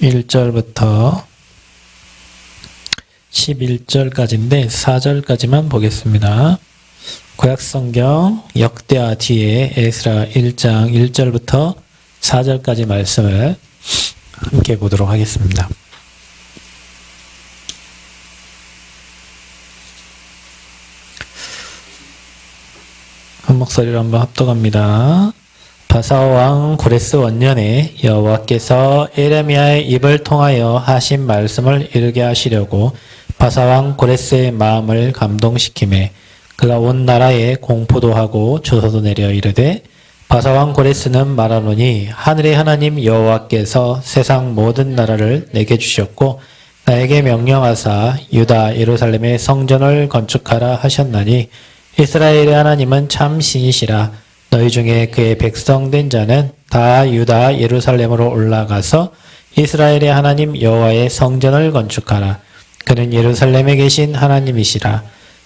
1절부터 11절까지인데 4절까지만 보겠습니다. 구약성경 역대하 뒤에 에스라 1장 1절부터 4절까지 말씀을 함께 보도록 하겠습니다. 한 목소리로 한번 합독합니다. 바사왕 고레스 원년에 여호와께서 에레미야의 입을 통하여 하신 말씀을 이루게 하시려고 바사왕 고레스의 마음을 감동시키매 그가 온 나라에 공포도 하고 조서도 내려 이르되 바사왕 고레스는 말하노니 하늘의 하나님 여호와께서 세상 모든 나라를 내게 주셨고 나에게 명령하사 유다 예루살렘의 성전을 건축하라 하셨나니 이스라엘의 하나님은 참 신이시라. 너희 중에 그의 백성 된 자는 다 유다 예루살렘으로 올라가서 이스라엘의 하나님 여호와의 성전을 건축하라. 그는 예루살렘에 계신 하나님이시라.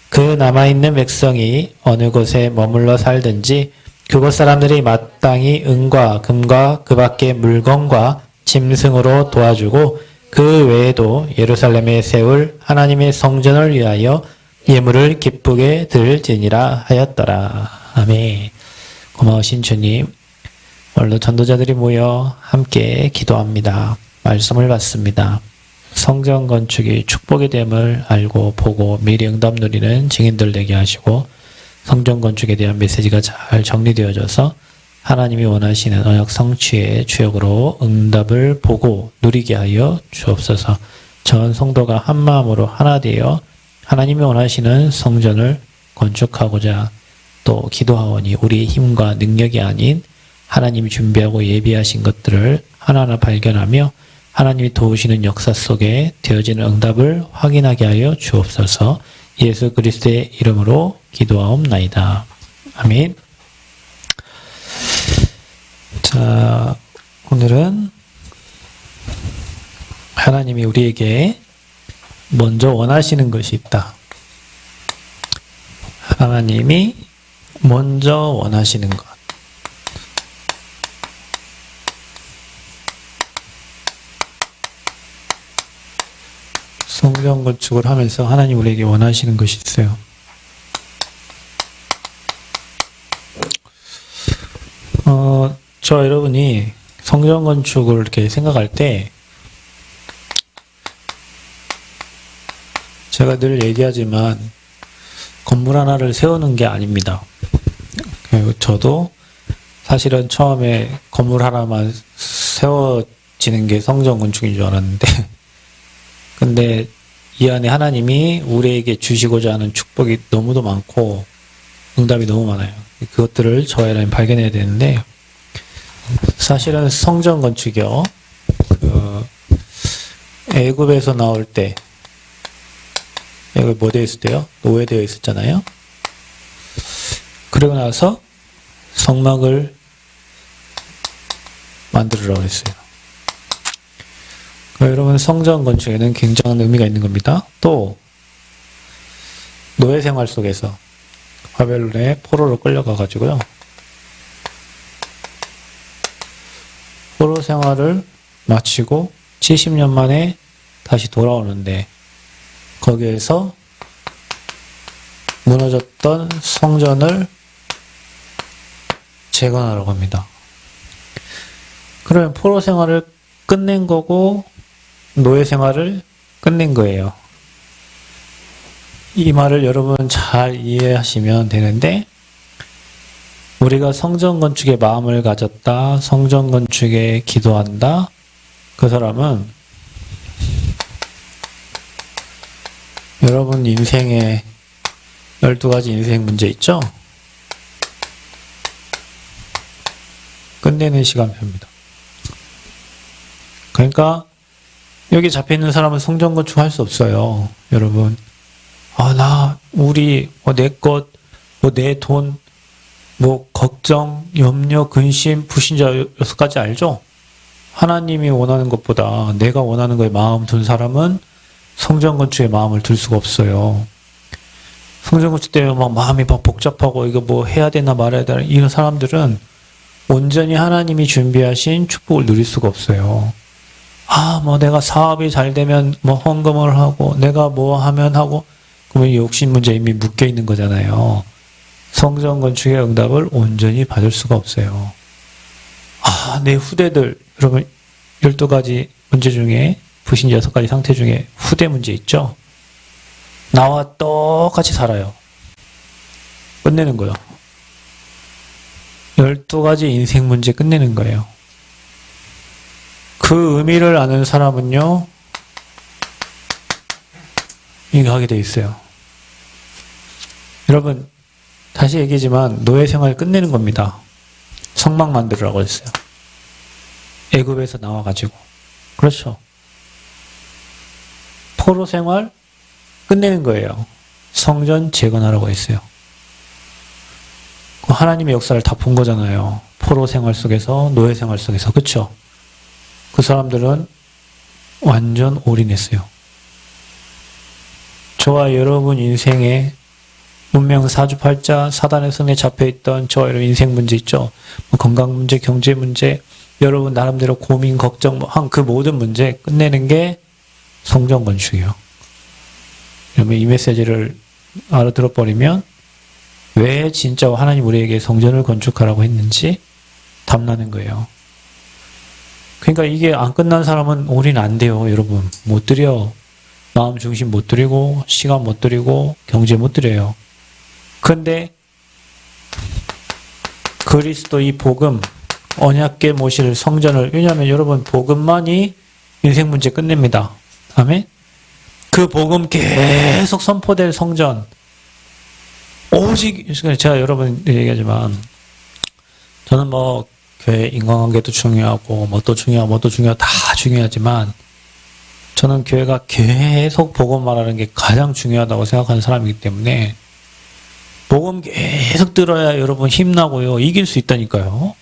그 남아있는 백성이 어느 곳에 머물러 살든지 그곳 사람들이 마땅히 은과 금과 그 밖의 물건과 짐승으로 도와주고 그 외에도 예루살렘에 세울 하나님의 성전을 위하여 예물을 기쁘게 드릴지니라 하였더라. 아멘. 고마우신 주님, 오늘도 전도자들이 모여 함께 기도합니다. 말씀을 받습니다. 성전 건축이 축복이 됨을 알고 보고 미리 응답 누리는 증인들 되게 하시고 성전 건축에 대한 메시지가 잘 정리되어져서 하나님이 원하시는 언약 성취의 주역으로 응답을 보고 누리게 하여 주옵소서. 전 성도가 한 마음으로 하나 되어 하나님이 원하시는 성전을 건축하고자 또 기도하오니 우리의 힘과 능력이 아닌 하나님이 준비하고 예비하신 것들을 하나하나 발견하며 하나님이 도우시는 역사 속에 되어지는 응답을 확인하게 하여 주옵소서. 예수 그리스도의 이름으로 기도하옵나이다. 아멘. 자, 오늘은 하나님이 우리에게 먼저 원하시는 것이 있다. 하나님이 먼저 원하시는 것. 성전 건축을 하면서 하나님 우리에게 원하시는 것이 있어요. 저 여러분이 성전 건축을 이렇게 생각할 때 제가 늘 얘기하지만 건물 하나를 세우는 게 아닙니다. 저도 사실은 처음에 건물 하나만 세워지는 게 성전 건축인 줄 알았는데 근데 이 안에 하나님이 우리에게 주시고자 하는 축복이 너무도 많고 응답이 너무 많아요. 그것들을 저와 여러분이 발견해야 되는데 사실은 성전 건축이요. 애굽에서 나올 때 여기 뭐 되어 있을 때요? 노예되어 있었잖아요. 그러고 나서 성막을 만들으라고 했어요. 여러분 성전 건축에는 굉장한 의미가 있는 겁니다. 또 노예 생활 속에서 바벨론에 포로로 끌려가 가지고요. 포로 생활을 마치고 70년 만에 다시 돌아오는데 거기에서 무너졌던 성전을 재건하라고 합니다. 그러면 포로 생활을 끝낸 거고 노예 생활을 끝낸 거예요. 이 말을 여러분 잘 이해하시면 되는데 우리가 성전 건축에 마음을 가졌다, 성전 건축에 기도한다, 그 사람은 여러분 인생에 12가지 인생 문제 있죠? 끝내는 시간표입니다. 그러니까 여기 잡혀있는 사람은 성전 건축할 수 없어요. 여러분. 우리, 내 것, 내 돈, 걱정, 염려, 근심, 불신자 6가지 알죠? 하나님이 원하는 것보다 내가 원하는 거에 마음 둔 사람은 성전 건축에 마음을 둘 수가 없어요. 성전 건축 때문에 마음이 복잡하고 이거 해야 되나 말아야 되나 이런 사람들은 온전히 하나님이 준비하신 축복을 누릴 수가 없어요. 뭐 내가 사업이 잘 되면 뭐 헌금을 하고, 내가 뭐 하면 하고, 그러면 욕심 문제 이미 묶여 있는 거잖아요. 성전 건축의 응답을 온전히 받을 수가 없어요. 내 후대들, 여러분, 12가지 문제 중에, 불신자 6가지 상태 중에 후대 문제 있죠? 나와 똑같이 살아요. 끝내는 거예요. 12가지 인생 문제 끝내는 거예요. 그 의미를 아는 사람은요, 이거 하게 돼 있어요. 여러분, 다시 얘기지만 노예 생활 끝내는 겁니다. 성막 만들으라고 했어요. 애굽에서 나와가지고. 그렇죠. 포로 생활 끝내는 거예요. 성전 재건하라고 했어요. 하나님의 역사를 다 본 거잖아요. 포로 생활 속에서, 노예 생활 속에서. 그렇죠? 그 사람들은 완전 올인했어요. 저와 여러분 인생에 문명 사주팔자, 사단의 손에 잡혀있던 저와 여러분 인생 문제 있죠? 건강 문제, 경제 문제, 여러분 나름대로 고민, 걱정, 그 모든 문제 끝내는 게 성전 건축이에요. 그러면 이 메시지를 알아들어버리면 왜 진짜 하나님 우리에게 성전을 건축하라고 했는지 답나는 거예요. 그러니까 이게 안 끝난 사람은 올인 안 돼요, 여러분. 못 드려. 마음 중심 못 드리고, 시간 못 드리고, 경제 못 드려요. 그런데 그리스도 이 복음, 언약궤 모실 성전을, 왜냐하면 여러분 복음만이 인생 문제 끝냅니다. 아멘? 그 복음 계속 선포될 성전, 오직, 제가 여러분 얘기하지만, 저는 뭐, 교회 인간관계도 중요하고, 뭣도 중요하고, 다 중요하지만, 저는 교회가 계속 복음 말하는 게 가장 중요하다고 생각하는 사람이기 때문에, 복음 계속 들어야 여러분 힘나고요. 이길 수 있다니까요.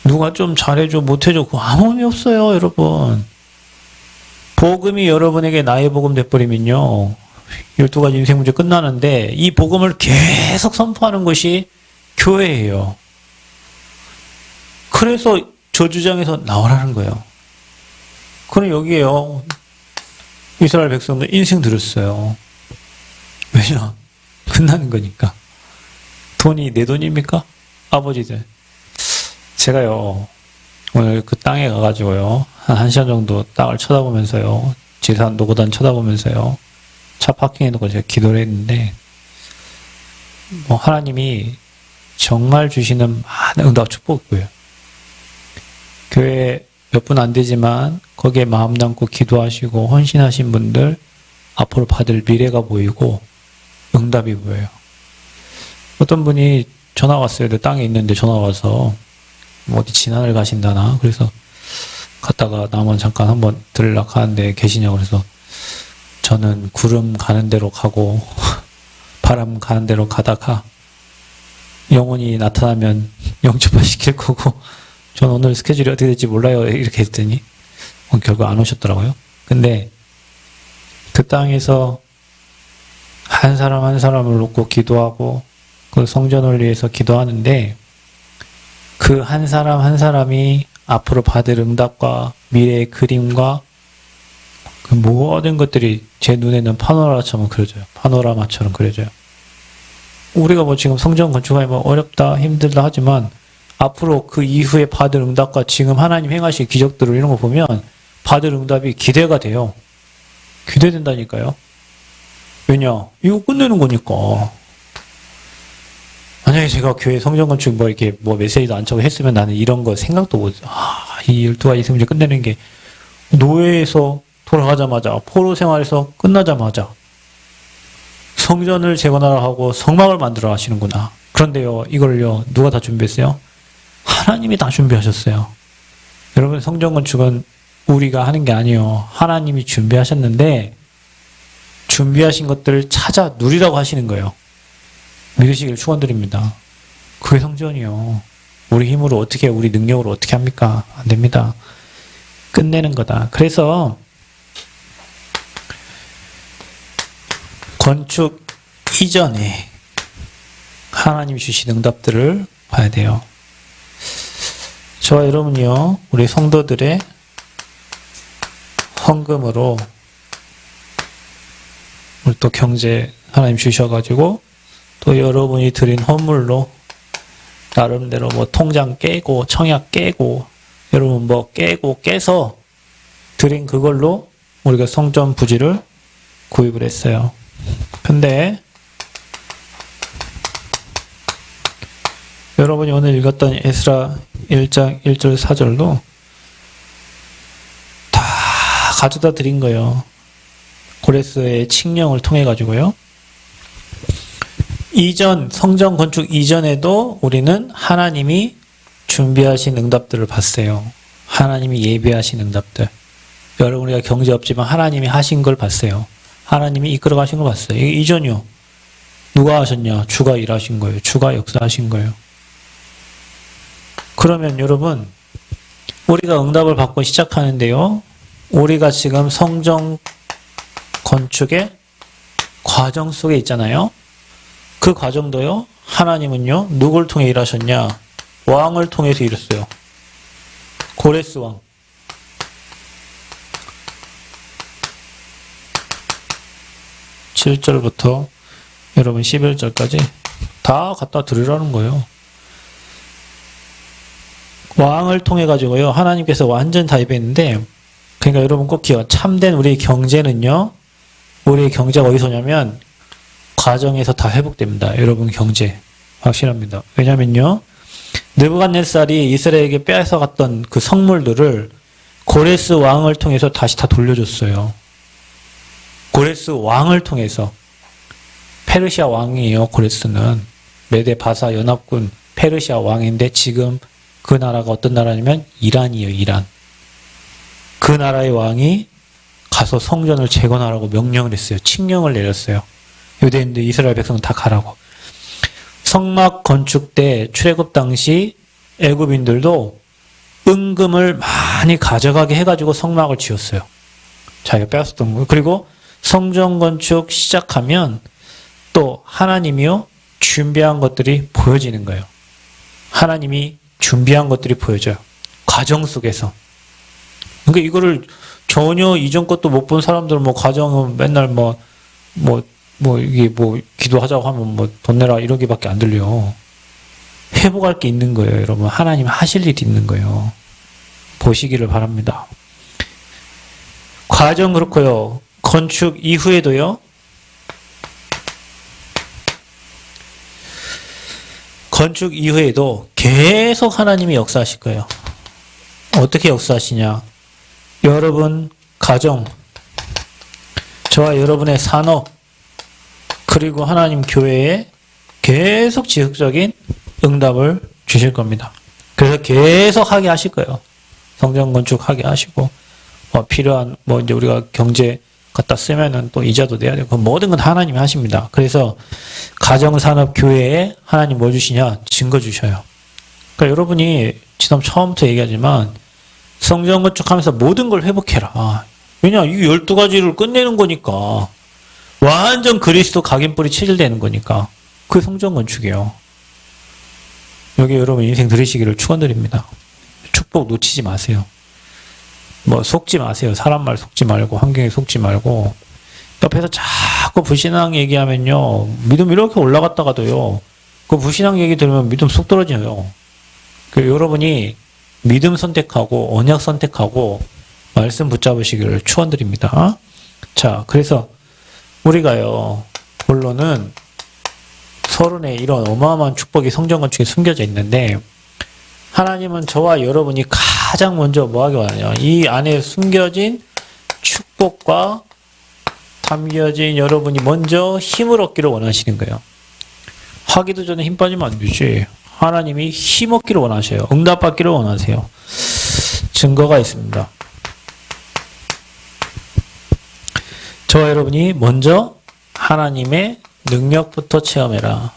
누가 좀 잘해줘, 못해줘, 그거 아무 의미 없어요, 여러분. 복음이 여러분에게 나의 복음 돼버리면요. 12가지 인생 문제 끝나는데 이 복음을 계속 선포하는 것이 교회예요. 그래서 저주장에서 나오라는 거예요. 그럼 여기에요. 이스라엘 백성들 인생 들었어요. 왜냐? 끝나는 거니까. 돈이 내 돈입니까? 아버지들. 제가요, 오늘 그 땅에 가가지고요, 한 1시간 정도 땅을 쳐다보면서요, 지산 노고단 쳐다보면서요, 차 파킹해놓고 제가 기도를 했는데, 하나님이 정말 주시는 많은 응답 축복이고요. 교회 몇 분 안 되지만, 거기에 마음 담고 기도하시고, 헌신하신 분들, 앞으로 받을 미래가 보이고, 응답이 보여요. 어떤 분이 전화 왔어요. 내 땅에 있는데 전화 와서, 어디 진안을 가신다나. 그래서 갔다가 나만 잠깐 한번 들으려고 하는데 계시냐고. 그래서 저는 구름 가는 대로 가고 바람 가는 대로 가다가 영혼이 나타나면 영접화 시킬 거고, 저는 오늘 스케줄이 어떻게 될지 몰라요. 이렇게 했더니 결국 안 오셨더라고요. 근데 그 땅에서 한 사람 한 사람을 놓고 기도하고 그 성전을 위해서 기도하는데, 그 한 사람 한 사람이 앞으로 받을 응답과 미래의 그림과 그 모든 것들이 제 눈에는 파노라마처럼 그려져요. 파노라마처럼 그려져요. 우리가 뭐 지금 성전 건축하기 뭐 어렵다, 힘들다 하지만 앞으로 그 이후에 받을 응답과 지금 하나님 행하실 기적들을 이런 거 보면 받을 응답이 기대가 돼요. 기대된다니까요. 왜냐? 이거 끝내는 거니까. 만약에 제가 교회 성전 건축 이렇게 메시지도 안 차고 했으면 나는 이런 거 생각도 못, 이 12가지 인생 문제 끝내는 게 노예에서 돌아가자마자, 포로 생활에서 끝나자마자 성전을 재건하라 하고 성막을 만들어 하시는구나. 그런데요, 이걸요, 누가 다 준비했어요? 하나님이 다 준비하셨어요. 여러분, 성전 건축은 우리가 하는 게 아니에요. 하나님이 준비하셨는데, 준비하신 것들을 찾아 누리라고 하시는 거예요. 믿으시길 축원드립니다. 그게 성전이요. 우리 힘으로 어떻게, 우리 능력으로 어떻게 합니까? 안 됩니다. 끝내는 거다. 그래서 건축 이전에 하나님이 주신 응답들을 봐야 돼요. 저와 여러분이요, 우리 성도들의 헌금으로 우리 또 경제 하나님 주셔가지고 또 여러분이 드린 헌물로 나름대로 뭐 통장 깨고 청약 깨고 여러분 뭐 깨서 드린 그걸로 우리가 성전 부지를 구입을 했어요. 근데 여러분이 오늘 읽었던 에스라 1장 1절 4절도 다 가져다 드린 거예요. 고레스의 칙령을 통해 가지고요. 이전 성전 건축 이전에도 우리는 하나님이 준비하신 응답들을 봤어요. 하나님이 예비하신 응답들. 여러분 우리가 경제 없지만 하나님이 하신 걸 봤어요. 하나님이 이끌어 가신 걸 봤어요. 이게 이전이요. 누가 하셨냐? 주가 일하신 거예요. 주가 역사하신 거예요. 그러면 여러분 우리가 응답을 받고 시작하는데요. 우리가 지금 성전 건축의 과정 속에 있잖아요. 그 과정도요. 하나님은요. 누굴 통해 일하셨냐? 왕을 통해서 일했어요. 고레스 왕. (7절부터) 여러분 (11절까지) 다 갖다 드리라는 거예요. 왕을 통해 가지고요. 하나님께서 완전 다 예배했는데 그러니까 여러분 꼭 기억. 참된 우리 경제는요. 우리의 경제가 어디서 오냐면 과정에서 다 회복됩니다. 여러분 경제 확실합니다. 왜냐면요. 느부갓네살이 이스라엘에게 빼앗아갔던 그 성물들을 고레스 왕을 통해서 다시 다 돌려줬어요. 고레스 왕을 통해서. 페르시아 왕이에요. 고레스는 메데 바사 연합군 페르시아 왕인데 지금 그 나라가 어떤 나라냐면 이란이에요. 이란. 그 나라의 왕이 가서 성전을 재건하라고 명령을 했어요. 칙령을 내렸어요. 유대인들 이스라엘 백성 다 가라고. 성막 건축 때 출애굽 당시 애굽인들도 은금을 많이 가져가게 해가지고 성막을 지었어요. 자기가 빼앗았던 거예요. 그리고 성전 건축 시작하면 또 하나님이요 준비한 것들이 보여지는 거예요. 하나님이 준비한 것들이 보여져요. 과정 속에서. 그러니까 이거를 전혀 이전 것도 못 본 사람들은 뭐 과정은 맨날 이게 기도하자고 하면 돈 내라 이러기밖에 안 들려요. 회복할 게 있는 거예요, 여러분. 하나님 하실 일이 있는 거예요. 보시기를 바랍니다. 과정 그렇고요. 건축 이후에도요. 건축 이후에도 계속 하나님이 역사하실 거예요. 어떻게 역사하시냐? 여러분 가정, 저와 여러분의 산업, 그리고 하나님 교회에 계속 지속적인 응답을 주실 겁니다. 그래서 계속 하게 하실 거예요. 성전 건축하게 하시고, 필요한, 이제 우리가 경제 갖다 쓰면은 또 이자도 내야 되고, 모든 건 하나님이 하십니다. 그래서 가정, 산업, 교회에 하나님 뭐 주시냐? 증거 주셔요. 그러니까 여러분이 지난 처음부터 얘기하지만, 성전 건축하면서 모든 걸 회복해라. 왜냐? 이 12가지를 끝내는 거니까. 완전 그리스도 각인뿌리 체질되는 거니까. 그게 성전 건축이에요. 여기 여러분 인생 들으시기를 축원드립니다. 축복 놓치지 마세요. 속지 마세요. 사람 말 속지 말고, 환경에 속지 말고. 옆에서 자꾸 불신앙 얘기하면요. 믿음 이렇게 올라갔다가도요. 그 불신앙 얘기 들으면 믿음 쏙 떨어져요. 여러분이 믿음 선택하고, 언약 선택하고, 말씀 붙잡으시기를 축원드립니다. 자, 그래서 우리가요, 본론은 서론에 이런 어마어마한 축복이 성전 건축에 숨겨져 있는데, 하나님은 저와 여러분이 가장 먼저 뭐 하기 원하냐? 이 안에 숨겨진 축복과 담겨진 여러분이 먼저 힘을 얻기를 원하시는 거예요. 하기도 전에 힘 빠지면 안 되지. 하나님이 힘 얻기를 원하셔요. 응답받기를 원하세요. 증거가 있습니다. 저와 여러분이 먼저 하나님의 능력부터 체험해라.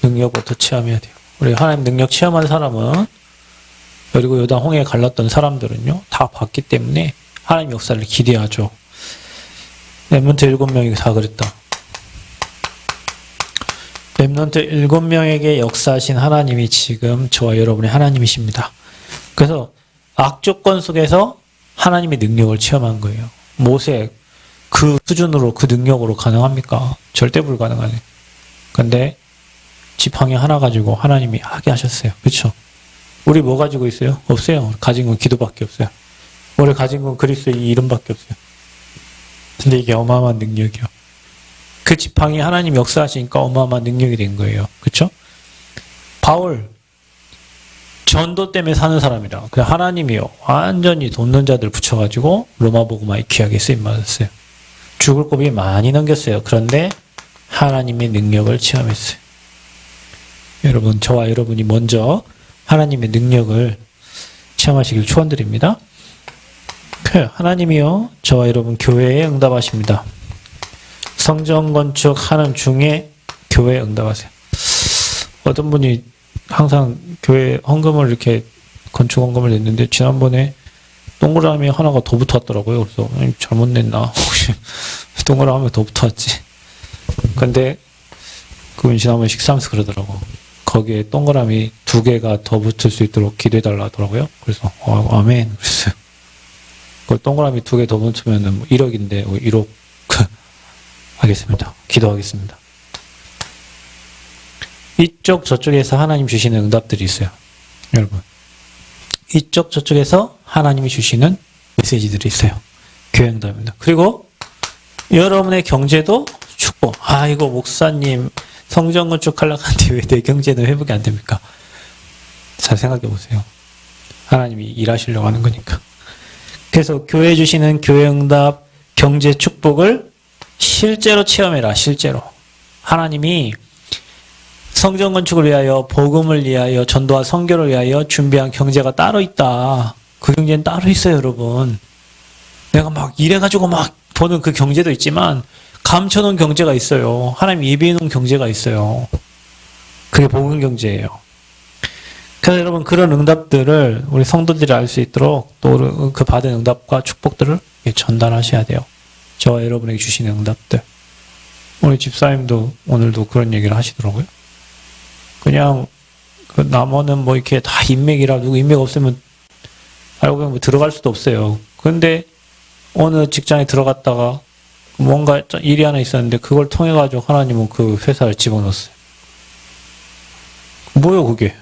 능력부터 체험해야 돼요. 우리 하나님 능력 체험한 사람은, 그리고 요단 홍해에 갈랐던 사람들은요, 다 봤기 때문에 하나님 역사를 기대하죠. 렘넌트 7명이 다 그랬다. 렘넌트 7명에게 역사하신 하나님이 지금 저와 여러분의 하나님이십니다. 그래서 악조건 속에서 하나님의 능력을 체험한 거예요. 모세 그 수준으로 그 능력으로 가능합니까? 절대 불가능하네. 근데 지팡이 하나 가지고 하나님이 하게 하셨어요. 그렇죠? 우리 뭐 가지고 있어요? 없어요. 가진 건 기도밖에 없어요. 우리 가진 건 그리스도의 이 이름밖에 없어요. 근데 이게 어마어마한 능력이요. 그 지팡이 하나님 역사하시니까 어마어마한 능력이 된 거예요. 그렇죠? 바울 전도 때문에 사는 사람이라. 그 하나님이요 완전히 돕는 자들 붙여가지고 로마복음화에 귀하게 쓰임 받았어요. 죽을 고비 많이 넘겼어요. 그런데 하나님의 능력을 체험했어요. 여러분, 저와 여러분이 먼저 하나님의 능력을 체험하시길 축원드립니다. 하나님이요 저와 여러분 교회에 응답하십니다. 성전 건축하는 중에 교회에 응답하세요. 어떤 분이 항상 교회 헌금을 이렇게 건축 헌금을 냈는데 지난번에 동그라미 하나가 더 붙었더라고요. 그래서 잘못 냈나? 혹시 동그라미가 더 붙었지? 근데 그분 지난번에 식사하면서 그러더라고. 거기에 동그라미 2개가 더 붙을 수 있도록 기도해달라 하더라고요. 그래서 아멘 그랬어요. 그 동그라미 2개 더 붙으면 뭐 1억인데 1억 하겠습니다. 기도하겠습니다. 이쪽 저쪽에서 하나님 주시는 응답들이 있어요. 여러분. 이쪽 저쪽에서 하나님이 주시는 메시지들이 있어요. 교회 응답입니다. 그리고 여러분의 경제도 축복. 이거 목사님 성전 건축하려고 하는데 왜 내 경제는 회복이 안 됩니까? 잘 생각해 보세요. 하나님이 일하시려고 하는 거니까. 그래서 교회 주시는 교회 응답, 경제 축복을 실제로 체험해라. 실제로. 하나님이 성전 건축을 위하여, 복음을 위하여, 전도와 선교를 위하여 준비한 경제가 따로 있다. 그 경제는 따로 있어요, 여러분. 내가 막 일해가지고 막 버는 그 경제도 있지만 감춰놓은 경제가 있어요. 하나님 예비해놓은 경제가 있어요. 그게 복음 경제예요. 그래서 여러분 그런 응답들을 우리 성도들이 알 수 있도록 또 그 받은 응답과 축복들을 전달하셔야 돼요. 저와 여러분에게 주시는 응답들. 우리 집사님도 오늘도 그런 얘기를 하시더라고요. 그냥 그 남원은 뭐 이렇게 다 인맥이라 누구 인맥 없으면 알고 보면 뭐 들어갈 수도 없어요. 근데 어느 직장에 들어갔다가 뭔가 일이 하나 있었는데 그걸 통해 가지고 하나님은 그 회사를 집어넣었어요. 뭐요 그게?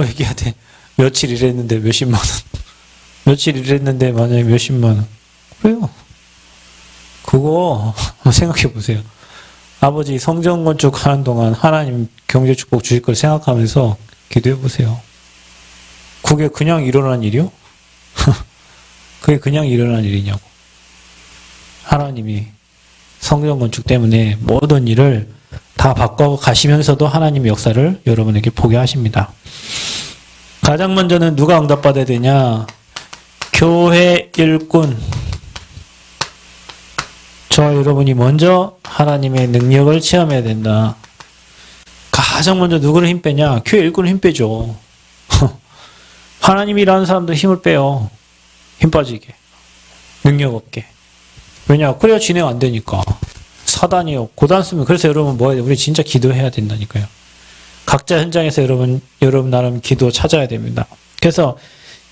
얘기해야 돼. 며칠 일했는데 몇십만 원. 며칠 일했는데 만약에 몇십만 원. 그래요. 그거 생각해 보세요. 아버지 성전 건축하는 동안 하나님 경제 축복 주실 걸 생각하면서 기도해 보세요. 그게 그냥 일어난 일이요? 그게 그냥 일어난 일이냐고. 하나님이 성전 건축 때문에 모든 일을 다 바꿔 가시면서도 하나님의 역사를 여러분에게 보게 하십니다. 가장 먼저는 누가 응답받아야 되냐? 교회 일꾼. 저와 여러분이 먼저 하나님의 능력을 체험해야 된다. 가장 먼저 누구를 힘 빼냐? 교회 일꾼을 힘 빼죠. 하나님이 일하는 사람들 힘을 빼요. 힘 빠지게. 능력 없게. 왜냐? 그래야 진행 안 되니까. 사단이요. 고단 쓰면. 그래서 여러분 뭐 해야 돼? 우리 진짜 기도해야 된다니까요. 각자 현장에서 여러분 나름 기도 찾아야 됩니다. 그래서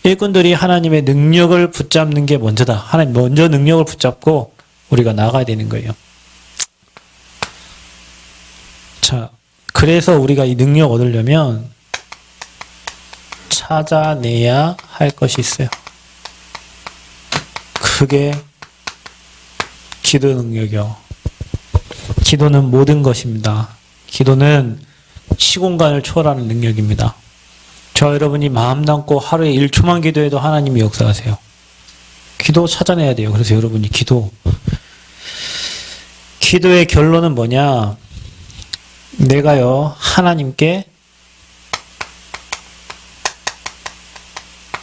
일꾼들이 하나님의 능력을 붙잡는 게 먼저다. 하나님 먼저 능력을 붙잡고 우리가 나가야 되는 거예요. 자, 그래서 우리가 이 능력 얻으려면 찾아내야 할 것이 있어요. 그게 기도 능력이요. 기도는 모든 것입니다. 기도는 시공간을 초월하는 능력입니다. 저 여러분이 마음 담고 하루에 1초만 기도해도 하나님이 역사하세요. 기도 찾아내야 돼요. 그래서 여러분이 기도의 결론은 뭐냐? 내가요 하나님께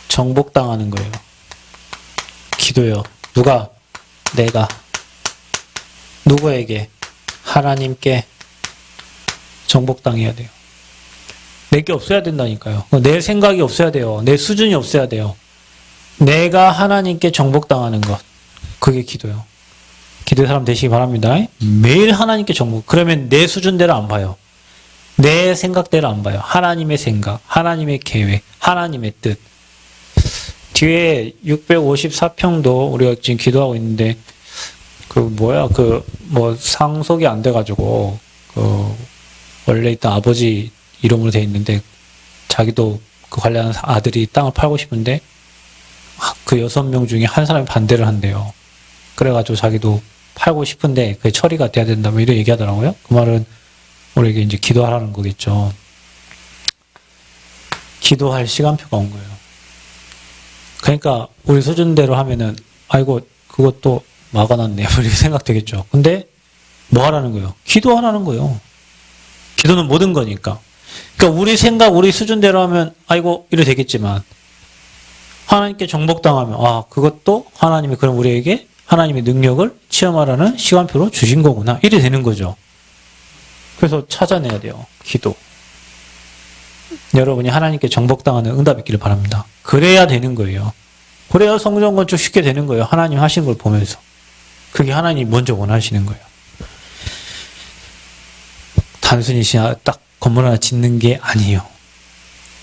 정복당하는 거예요. 기도요. 누가? 내가. 누구에게? 하나님께 정복당해야 돼요. 내게 없어야 된다니까요. 내 생각이 없어야 돼요. 내 수준이 없어야 돼요. 내가 하나님께 정복당하는 것. 그게 기도요. 기도의 사람 되시기 바랍니다. 매일 하나님께 정복. 그러면 내 수준대로 안 봐요. 내 생각대로 안 봐요. 하나님의 생각, 하나님의 계획, 하나님의 뜻. 뒤에 654평도 우리가 지금 기도하고 있는데, 상속이 안 돼가지고, 원래 있던 아버지 이름으로 돼 있는데, 자기도 그 관련한 아들이 땅을 팔고 싶은데, 그 6명 중에 한 사람이 반대를 한대요. 그래가지고 자기도 팔고 싶은데, 그게 처리가 돼야 된다, 뭐 이런 얘기 하더라고요. 그 말은 우리에게 이제 기도하라는 거겠죠. 기도할 시간표가 온 거예요. 그러니까 우리 수준대로 하면은 아이고 그것도 막아놨네 이렇게 생각되겠죠. 근데 뭐 하라는 거예요? 기도하라는 거예요. 기도는 모든 거니까. 그러니까 우리 생각 우리 수준대로 하면 아이고 이래 되겠지만 하나님께 정복당하면 그것도 하나님이 그럼 우리에게 하나님의 능력을 체험하라는 시간표로 주신 거구나 이래 되는 거죠. 그래서 찾아내야 돼요. 기도. 여러분이 하나님께 정복당하는 응답이 있기를 바랍니다. 그래야 되는 거예요. 그래야 성전 건축 쉽게 되는 거예요. 하나님 하신 걸 보면서. 그게 하나님이 먼저 원하시는 거예요. 단순히 딱 건물 하나 짓는 게 아니에요.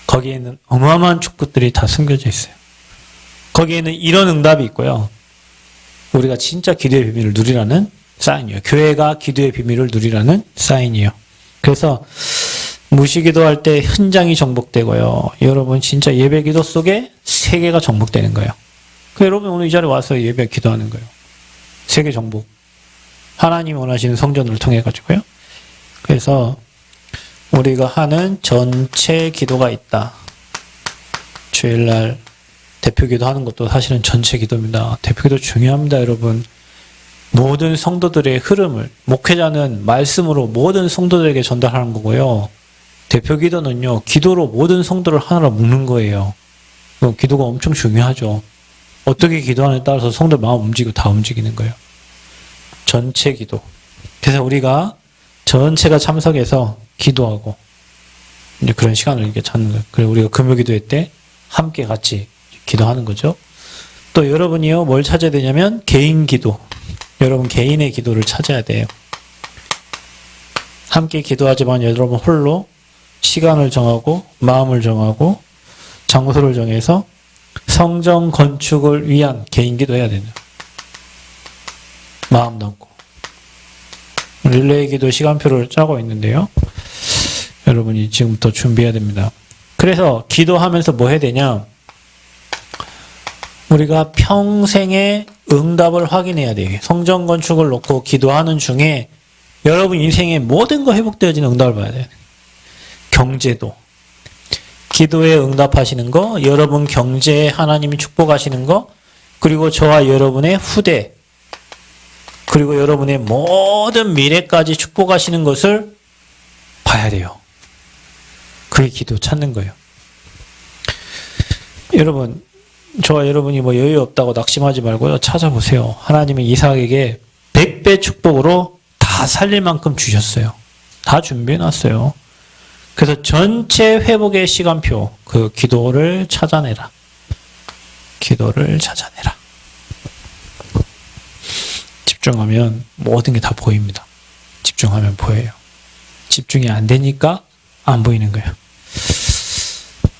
거기에는 어마어마한 축복들이 다 숨겨져 있어요. 거기에는 이런 응답이 있고요. 우리가 진짜 기도의 비밀을 누리라는 사인이에요. 교회가 기도의 비밀을 누리라는 사인이에요. 그래서 무시기도할 때 현장이 정복되고요. 여러분 진짜 예배기도 속에 세계가 정복되는 거예요. 여러분 오늘 이 자리에 와서 예배 기도하는 거예요. 세계 정복. 하나님이 원하시는 성전을 통해 가지고요. 그래서 우리가 하는 전체 기도가 있다. 주일날 대표기도 하는 것도 사실은 전체 기도입니다. 대표기도 중요합니다, 여러분. 모든 성도들의 흐름을 목회자는 말씀으로 모든 성도들에게 전달하는 거고요. 대표기도는요, 기도로 모든 성도를 하나로 묶는 거예요. 기도가 엄청 중요하죠. 어떻게 기도하느냐에 따라서 성도 마음 움직이고 다 움직이는 거예요. 전체 기도. 그래서 우리가 전체가 참석해서 기도하고 이제 그런 시간을 이렇게 찾는 거예요. 그리고 우리가 금요기도회 때 함께 같이 기도하는 거죠. 또 여러분이요, 뭘 찾아야 되냐면 개인 기도. 여러분 개인의 기도를 찾아야 돼요. 함께 기도하지만 여러분 홀로 시간을 정하고 마음을 정하고 장소를 정해서 성전 건축을 위한 개인 기도해야 되는 마음 담고 릴레이 기도 시간표를 짜고 있는데요. 여러분이 지금부터 준비해야 됩니다. 그래서 기도하면서 뭐 해야 되냐? 우리가 평생의 응답을 확인해야 돼요. 성전 건축을 놓고 기도하는 중에 여러분 인생의 모든 거 회복되어지는 응답을 봐야 돼요. 경제도. 기도에 응답하시는 거, 여러분 경제에 하나님이 축복하시는 거, 그리고 저와 여러분의 후대, 그리고 여러분의 모든 미래까지 축복하시는 것을 봐야 돼요. 그게 기도 찾는 거예요. 여러분, 저와 여러분이 뭐 여유 없다고 낙심하지 말고요. 찾아보세요. 하나님이 이삭에게 100배 축복으로 다 살릴 만큼 주셨어요. 다 준비해놨어요. 그래서 전체 회복의 시간표, 그 기도를 찾아내라. 기도를 찾아내라. 집중하면 모든 게 다 보입니다. 집중하면 보여요. 집중이 안 되니까 안 보이는 거예요.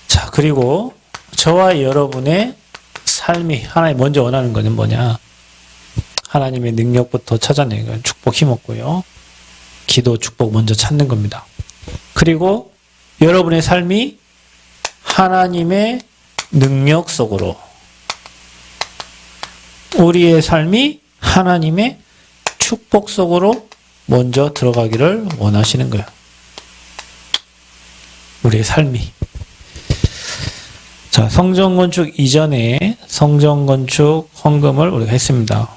자, 그리고 저와 여러분의 삶이 하나님 먼저 원하는 것은 뭐냐? 하나님의 능력부터 찾아내는 건 축복 힘없고요. 기도 축복 먼저 찾는 겁니다. 그리고 여러분의 삶이 하나님의 능력 속으로, 우리의 삶이 하나님의 축복 속으로 먼저 들어가기를 원하시는 거예요. 우리의 삶이. 자, 성전 건축 이전에 성전 건축 헌금을 우리가 했습니다.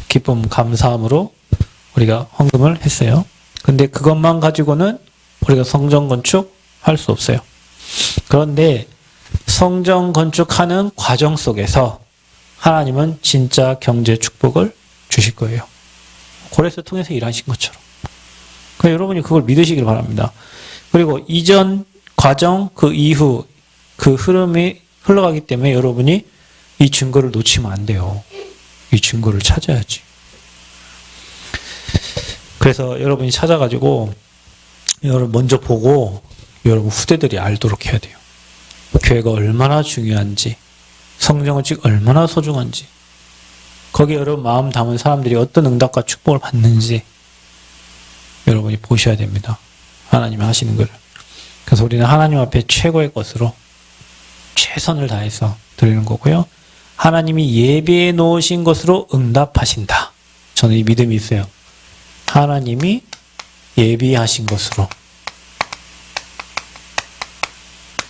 기쁨, 감사함으로 우리가 헌금을 했어요. 근데 그것만 가지고는 우리가 성전 건축 할 수 없어요. 그런데 성전 건축하는 과정 속에서 하나님은 진짜 경제 축복을 주실 거예요. 고레스 통해서 일하신 것처럼. 그러니까 여러분이 그걸 믿으시길 바랍니다. 그리고 이전 과정, 그 이후 그 흐름이 흘러가기 때문에 여러분이 이 증거를 놓치면 안 돼요. 이 증거를 찾아야지. 그래서 여러분이 찾아가지고 여러분 먼저 보고 여러분 후대들이 알도록 해야 돼요. 교회가 얼마나 중요한지, 성전건축 얼마나 소중한지, 거기에 여러분 마음 담은 사람들이 어떤 응답과 축복을 받는지 여러분이 보셔야 됩니다. 하나님이 하시는 것을. 그래서 우리는 하나님 앞에 최고의 것으로 최선을 다해서 드리는 거고요. 하나님이 예비해 놓으신 것으로 응답하신다. 저는 이 믿음이 있어요. 하나님이 예비하신 것으로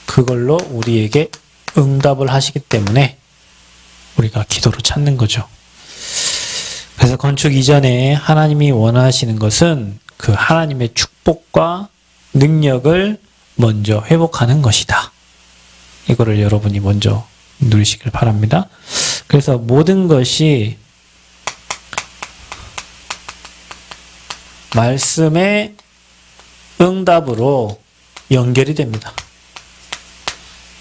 그걸로 우리에게 응답을 하시기 때문에 우리가 기도로 찾는 거죠. 그래서 건축 이전에 하나님이 원하시는 것은 그 하나님의 축복과 능력을 먼저 회복하는 것이다. 이거를 여러분이 먼저 누리시길 바랍니다. 그래서 모든 것이 말씀의 응답으로 연결이 됩니다.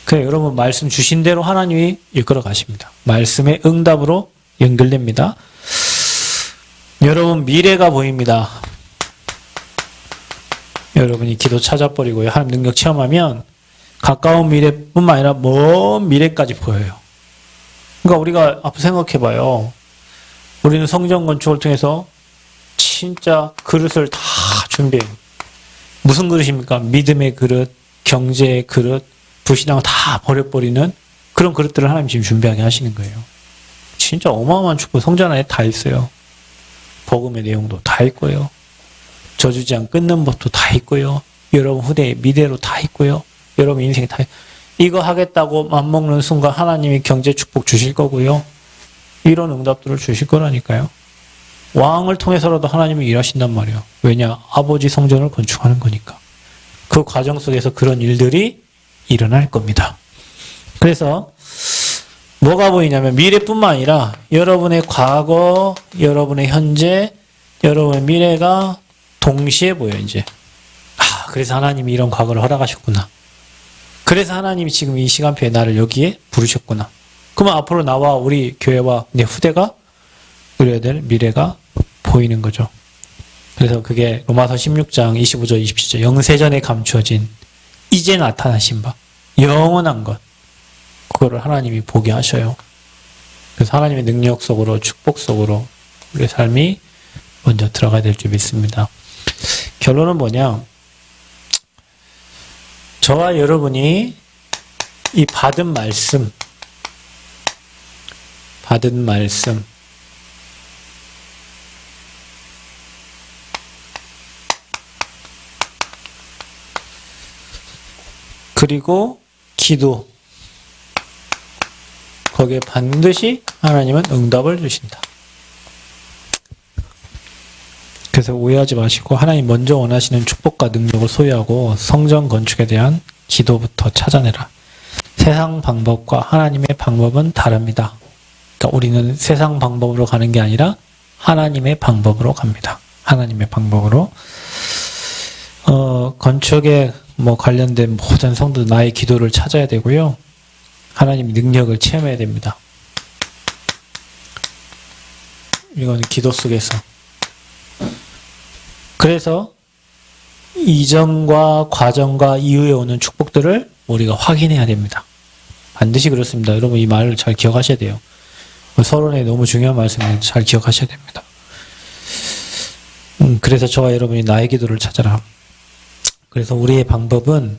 그래서 여러분 말씀 주신 대로 하나님이 이끌어 가십니다. 말씀의 응답으로 연결됩니다. 여러분 미래가 보입니다. 여러분이 기도 찾아버리고요. 하나님 능력 체험하면 가까운 미래뿐만 아니라 먼 미래까지 보여요. 그러니까 우리가 앞으로 생각해봐요. 우리는 성전 건축을 통해서 진짜 그릇을 다 준비해요. 무슨 그릇입니까? 믿음의 그릇, 경제의 그릇, 불신앙을 다 버려버리는 그런 그릇들을 하나님 지금 준비하게 하시는 거예요. 진짜 어마어마한 축복 성전 안에 다 있어요. 복음의 내용도 다 있고요. 저주지 끊는 법도 다 있고요. 여러분 후대의 미래로 다 있고요. 여러분 인생에 다 이거 하겠다고 맘먹는 순간 하나님이 경제 축복 주실 거고요. 이런 응답들을 주실 거라니까요. 왕을 통해서라도 하나님이 일하신단 말이에요. 왜냐? 아버지 성전을 건축하는 거니까. 그 과정 속에서 그런 일들이 일어날 겁니다. 그래서 뭐가 보이냐면 미래뿐만 아니라 여러분의 과거, 여러분의 현재, 여러분의 미래가 동시에 보여 이제. 그래서 하나님이 이런 과거를 허락하셨구나. 그래서 하나님이 지금 이 시간표에 나를 여기에 부르셨구나. 그러면 앞으로 나와 우리 교회와 내 후대가 누려야 될 미래가 보이는 거죠. 그래서 그게 로마서 16장 25절 27절 영세전에 감추어진 이제 나타나신 바 영원한 것 그거를 하나님이 보게 하셔요. 그래서 하나님의 능력 속으로 축복 속으로 우리의 삶이 먼저 들어가야 될 줄 믿습니다. 결론은 뭐냐? 저와 여러분이 이 받은 말씀 그리고 기도 거기에 반드시 하나님은 응답을 주신다. 그래서 오해하지 마시고 하나님 먼저 원하시는 축복과 능력을 소유하고 성전 건축에 대한 기도부터 찾아내라. 세상 방법과 하나님의 방법은 다릅니다. 그러니까 우리는 세상 방법으로 가는 게 아니라 하나님의 방법으로 갑니다. 하나님의 방법으로. 건축에 관련된 모든 성도 나의 기도를 찾아야 되고요. 하나님 능력을 체험해야 됩니다. 이건 기도 속에서. 그래서 이전과 과정과 이후에 오는 축복들을 우리가 확인해야 됩니다. 반드시 그렇습니다. 여러분 이 말을 잘 기억하셔야 돼요. 서론에 너무 중요한 말씀을 잘 기억하셔야 됩니다. 그래서 저와 여러분이 나의 기도를 찾아라. 그래서 우리의 방법은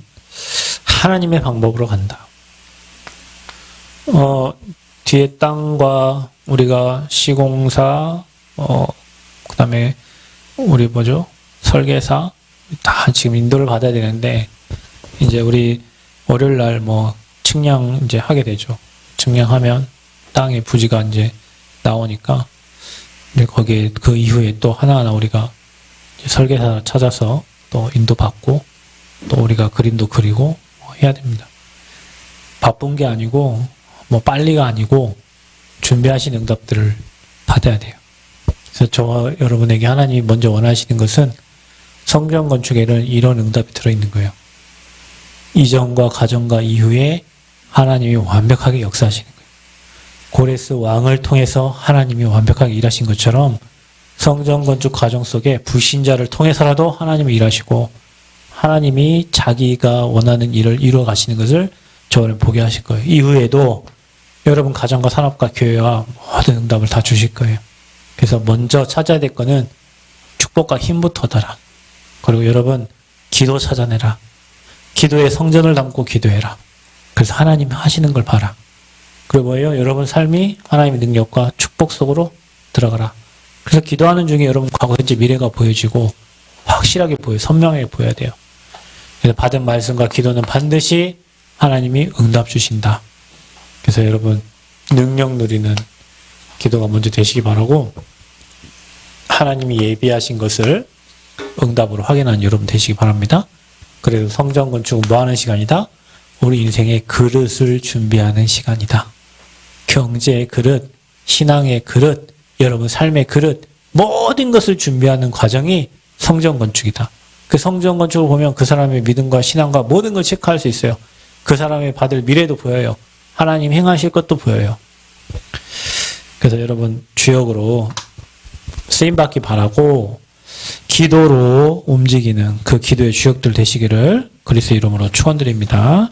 하나님의 방법으로 간다. 뒤에 땅과 우리가 시공사, 그 다음에 우리 설계사, 다 지금 인도를 받아야 되는데, 이제 우리 월요일 날 측량 이제 하게 되죠. 측량하면 땅의 부지가 이제 나오니까, 이제 거기에 그 이후에 또 하나하나 우리가 설계사 찾아서 또 인도받고, 또 우리가 그림도 그리고 해야 됩니다. 바쁜 게 아니고, 빨리가 아니고, 준비하신 응답들을 받아야 돼요. 그래서 저와 여러분에게 하나님이 먼저 원하시는 것은 성전 건축에는 이런 응답이 들어있는 거예요. 이전과 과정과 이후에 하나님이 완벽하게 역사하시는 거예요. 고레스 왕을 통해서 하나님이 완벽하게 일하신 것처럼 성전 건축 과정 속에 불신자를 통해서라도 하나님이 일하시고 하나님이 자기가 원하는 일을 이루어 가시는 것을 저를 보게 하실 거예요. 이후에도 여러분 가정과 산업과 교회와 모든 응답을 다 주실 거예요. 그래서 먼저 찾아야 될 거는 축복과 힘부터더라. 그리고 여러분 기도 찾아내라. 기도에 성전을 담고 기도해라. 그래서 하나님 하시는 걸 봐라. 그리고 뭐예요? 여러분 삶이 하나님의 능력과 축복 속으로 들어가라. 그래서 기도하는 중에 여러분 과거, 현재, 미래가 보여지고 확실하게 보여요. 선명하게 보여야 돼요. 그래서 받은 말씀과 기도는 반드시 하나님이 응답 주신다. 그래서 여러분 능력 누리는 기도가 먼저 되시기 바라고 하나님이 예비하신 것을 응답으로 확인하는 여러분 되시기 바랍니다. 그래도 성전 건축은 뭐 하는 시간이다? 우리 인생의 그릇을 준비하는 시간이다. 경제의 그릇, 신앙의 그릇, 여러분 삶의 그릇, 모든 것을 준비하는 과정이 성전 건축이다. 그 성전 건축을 보면 그 사람의 믿음과 신앙과 모든 걸 체크할 수 있어요. 그 사람의 받을 미래도 보여요. 하나님 행하실 것도 보여요. 그래서 여러분 주역으로 쓰임받기 바라고 기도로 움직이는 그 기도의 주역들 되시기를 그리스도 이름으로 축원드립니다.